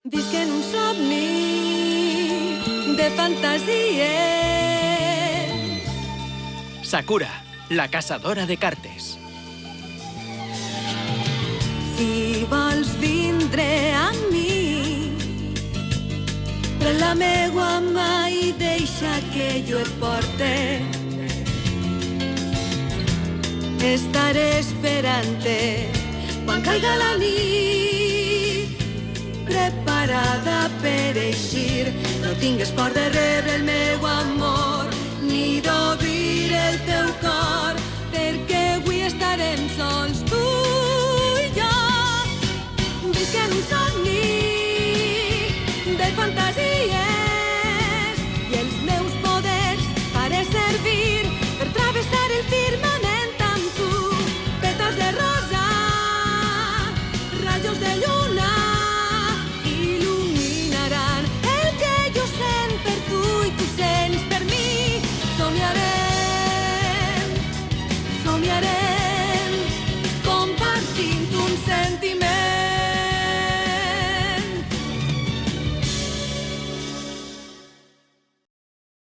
Visc en un somni de fantasies. Sakura, la caçadora de cartes. Si vols vindre amb mi, pren la meua mà i deixa que jo et porte. Estaré esperant-te quan caiga la nit, preparada per eixir. No tingues por de rebre el meu amor, ni d'obrir el teu cor, perquè avui estarem sols tu i jo. Visc en un somni de fantasies i els meus poders faré servir per travessar el firmament amb tu. Pètals de rosa, rajos de lluna, il·luminaran el que jo sent per tu i tu sents per mi. Somiarem, somiarem.